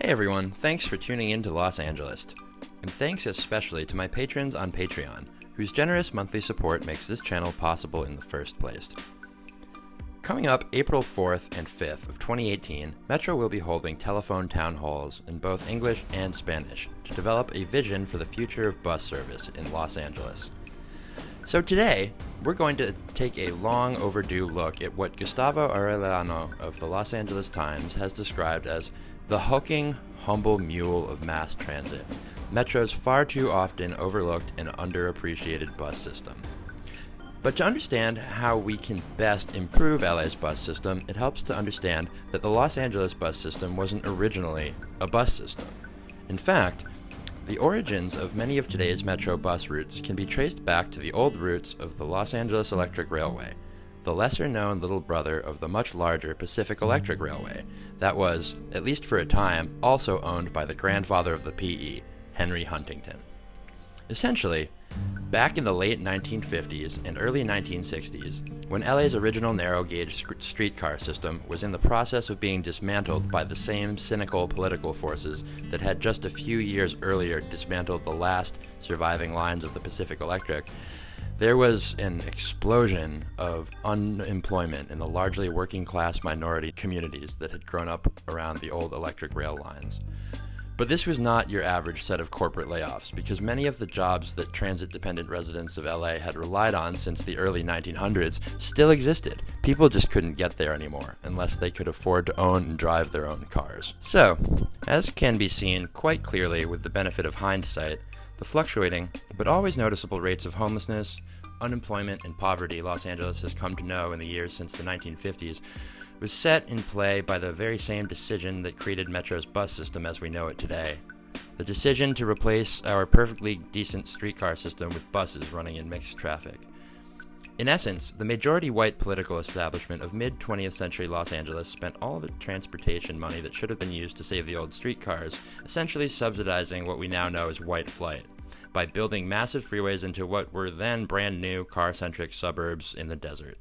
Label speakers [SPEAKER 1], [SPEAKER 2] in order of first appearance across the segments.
[SPEAKER 1] Hey everyone, thanks for tuning in to Los Angeles. And thanks especially to my patrons on Patreon, whose generous monthly support makes this channel possible in the first place. Coming up April 4th and 5th of 2018, Metro will be holding telephone town halls in both English and Spanish to develop a vision for the future of bus service in Los Angeles. So today, we're going to take a long overdue look at what Gustavo Arellano of the Los Angeles Times has described as the hulking, humble mule of mass transit, Metro's far too often overlooked and underappreciated bus system. But to understand how we can best improve LA's bus system, it helps to understand that the Los Angeles bus system wasn't originally a bus system. In fact, the origins of many of today's Metro bus routes can be traced back to the old roots of the Los Angeles Electric Railway, the lesser-known little brother of the much larger Pacific Electric Railway, that was, at least for a time, also owned by the grandfather of the PE, Henry Huntington. Essentially, back in the late 1950s and early 1960s, when LA's original narrow-gauge streetcar system was in the process of being dismantled by the same cynical political forces that had just a few years earlier dismantled the last surviving lines of the Pacific Electric, there was an explosion of unemployment in the largely working-class minority communities that had grown up around the old electric rail lines. But this was not your average set of corporate layoffs, because many of the jobs that transit-dependent residents of LA had relied on since the early 1900s still existed. People just couldn't get there anymore, unless they could afford to own and drive their own cars. So, as can be seen quite clearly with the benefit of hindsight, the fluctuating, but always noticeable rates of homelessness, unemployment, and poverty Los Angeles has come to know in the years since the 1950s was set in play by the very same decision that created Metro's bus system as we know it today. The decision to replace our perfectly decent streetcar system with buses running in mixed traffic. In essence, the majority white political establishment of mid-20th century Los Angeles spent all the transportation money that should have been used to save the old streetcars, essentially subsidizing what we now know as white flight, by building massive freeways into what were then brand new car-centric suburbs in the desert.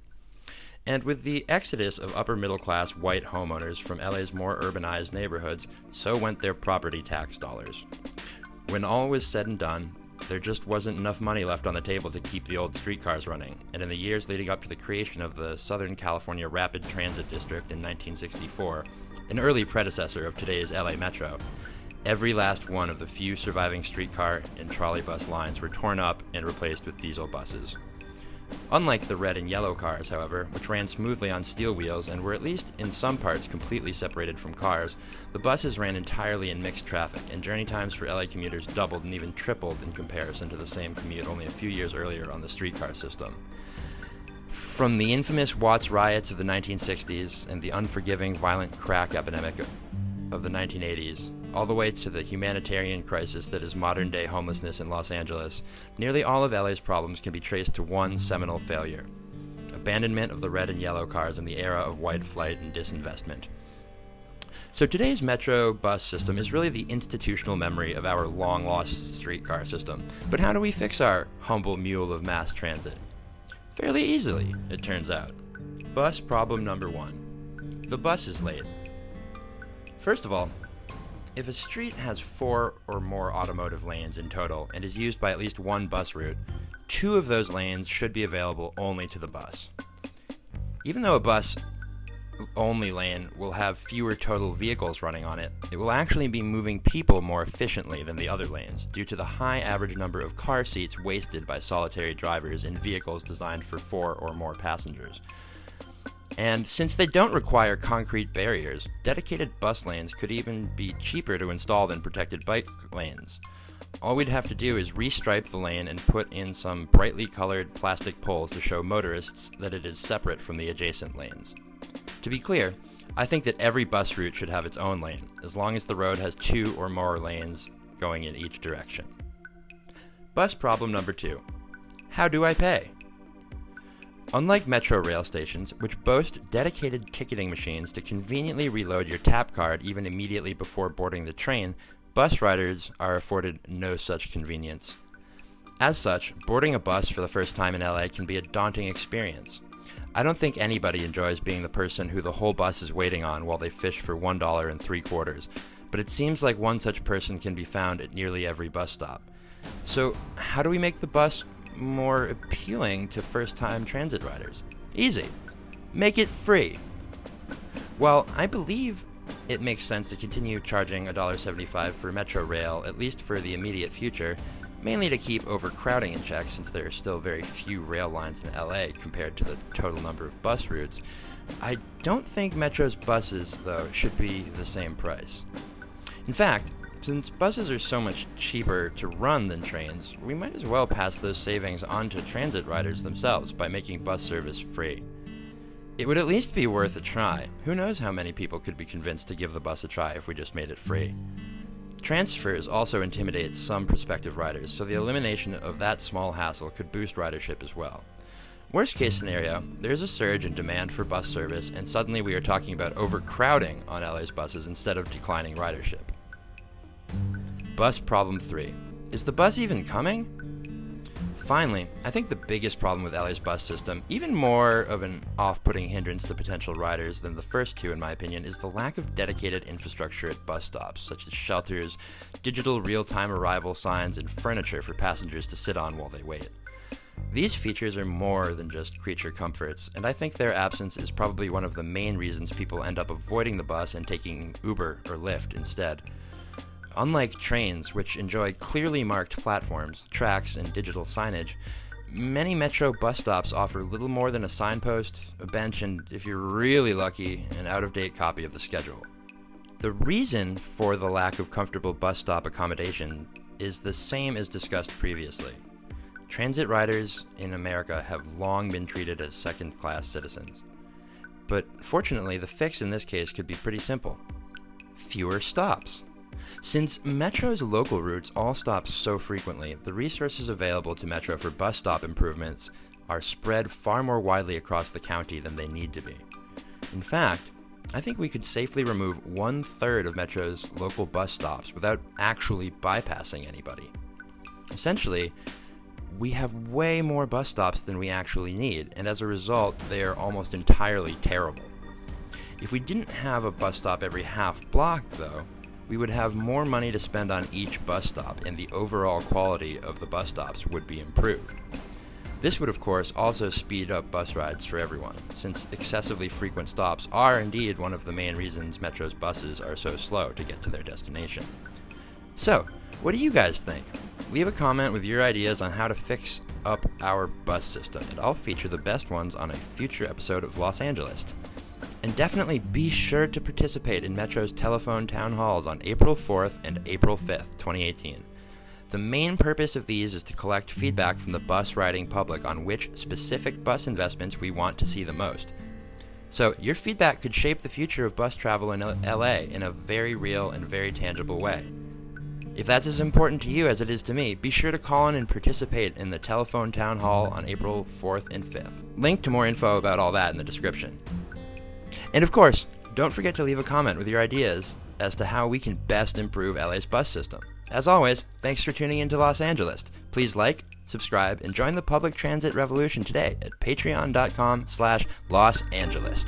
[SPEAKER 1] And with the exodus of upper-middle-class white homeowners from LA's more urbanized neighborhoods, so went their property tax dollars. When all was said and done, there just wasn't enough money left on the table to keep the old streetcars running, and in the years leading up to the creation of the Southern California Rapid Transit District in 1964, an early predecessor of today's LA Metro, every last one of the few surviving streetcar and trolley bus lines were torn up and replaced with diesel buses. Unlike the red and yellow cars, however, which ran smoothly on steel wheels and were at least in some parts completely separated from cars, the buses ran entirely in mixed traffic, and journey times for LA commuters doubled and even tripled in comparison to the same commute only a few years earlier on the streetcar system. From the infamous Watts riots of the 1960s and the unforgiving violent crack epidemic of the 1980s, all the way to the humanitarian crisis that is modern-day homelessness in Los Angeles, nearly all of LA's problems can be traced to one seminal failure: abandonment of the red and yellow cars in the era of white flight and disinvestment. So today's Metro bus system is really the institutional memory of our long-lost streetcar system. But how do we fix our humble mule of mass transit? Fairly easily, it turns out. Bus problem number one. The bus is late. First of all, if a street has 4 or more automotive lanes in total and is used by at least one bus route, 2 of those lanes should be available only to the bus. Even though a bus-only lane will have fewer total vehicles running on it, it will actually be moving people more efficiently than the other lanes due to the high average number of car seats wasted by solitary drivers in vehicles designed for 4 or more passengers. And since they don't require concrete barriers, dedicated bus lanes could even be cheaper to install than protected bike lanes. All we'd have to do is restripe the lane and put in some brightly colored plastic poles to show motorists that it is separate from the adjacent lanes. To be clear, I think that every bus route should have its own lane, as long as the road has 2 or more lanes going in each direction. Bus problem number 2. How do I pay? Unlike metro rail stations, which boast dedicated ticketing machines to conveniently reload your tap card even immediately before boarding the train, bus riders are afforded no such convenience. As such, boarding a bus for the first time in LA can be a daunting experience. I don't think anybody enjoys being the person who the whole bus is waiting on while they fish for $1.75, but it seems like one such person can be found at nearly every bus stop. So how do we make the bus more appealing to first-time transit riders? Easy. Make it free. While I believe it makes sense to continue charging $1.75 for Metro Rail, at least for the immediate future, mainly to keep overcrowding in check since there are still very few rail lines in LA compared to the total number of bus routes, I don't think Metro's buses, though, should be the same price. In fact, since buses are so much cheaper to run than trains, we might as well pass those savings on to transit riders themselves by making bus service free. It would at least be worth a try. Who knows how many people could be convinced to give the bus a try if we just made it free. Transfers also intimidate some prospective riders, so the elimination of that small hassle could boost ridership as well. Worst case scenario, there's a surge in demand for bus service, and suddenly we are talking about overcrowding on LA's buses instead of declining ridership. Bus problem 3. Is the bus even coming? Finally, I think the biggest problem with LA's bus system, even more of an off-putting hindrance to potential riders than the first two in my opinion, is the lack of dedicated infrastructure at bus stops, such as shelters, digital real-time arrival signs, and furniture for passengers to sit on while they wait. These features are more than just creature comforts, and I think their absence is probably one of the main reasons people end up avoiding the bus and taking Uber or Lyft instead. Unlike trains, which enjoy clearly marked platforms, tracks, and digital signage, many Metro bus stops offer little more than a signpost, a bench, and, if you're really lucky, an out-of-date copy of the schedule. The reason for the lack of comfortable bus stop accommodation is the same as discussed previously. Transit riders in America have long been treated as second-class citizens. But fortunately, the fix in this case could be pretty simple. Fewer stops. Since Metro's local routes all stop so frequently, the resources available to Metro for bus stop improvements are spread far more widely across the county than they need to be. In fact, I think we could safely remove 1/3 of Metro's local bus stops without actually bypassing anybody. Essentially, we have way more bus stops than we actually need, and as a result, they are almost entirely terrible. If we didn't have a bus stop every half block, though, we would have more money to spend on each bus stop, and the overall quality of the bus stops would be improved. This would, of course, also speed up bus rides for everyone, since excessively frequent stops are indeed one of the main reasons Metro's buses are so slow to get to their destination. So, what do you guys think? Leave a comment with your ideas on how to fix up our bus system, and I'll feature the best ones on a future episode of Los Angeles. And definitely be sure to participate in Metro's telephone town halls on April 4th and April 5th, 2018. The main purpose of these is to collect feedback from the bus riding public on which specific bus investments we want to see the most. So your feedback could shape the future of bus travel in LA in a very real and very tangible way. If that's as important to you as it is to me, be sure to call in and participate in the telephone town hall on April 4th and 5th. Link to more info about all that in the description. And of course, don't forget to leave a comment with your ideas as to how we can best improve LA's bus system. As always, thanks for tuning in to Los Angeles. Please like, subscribe, and join the public transit revolution today at patreon.com/Los Angeles.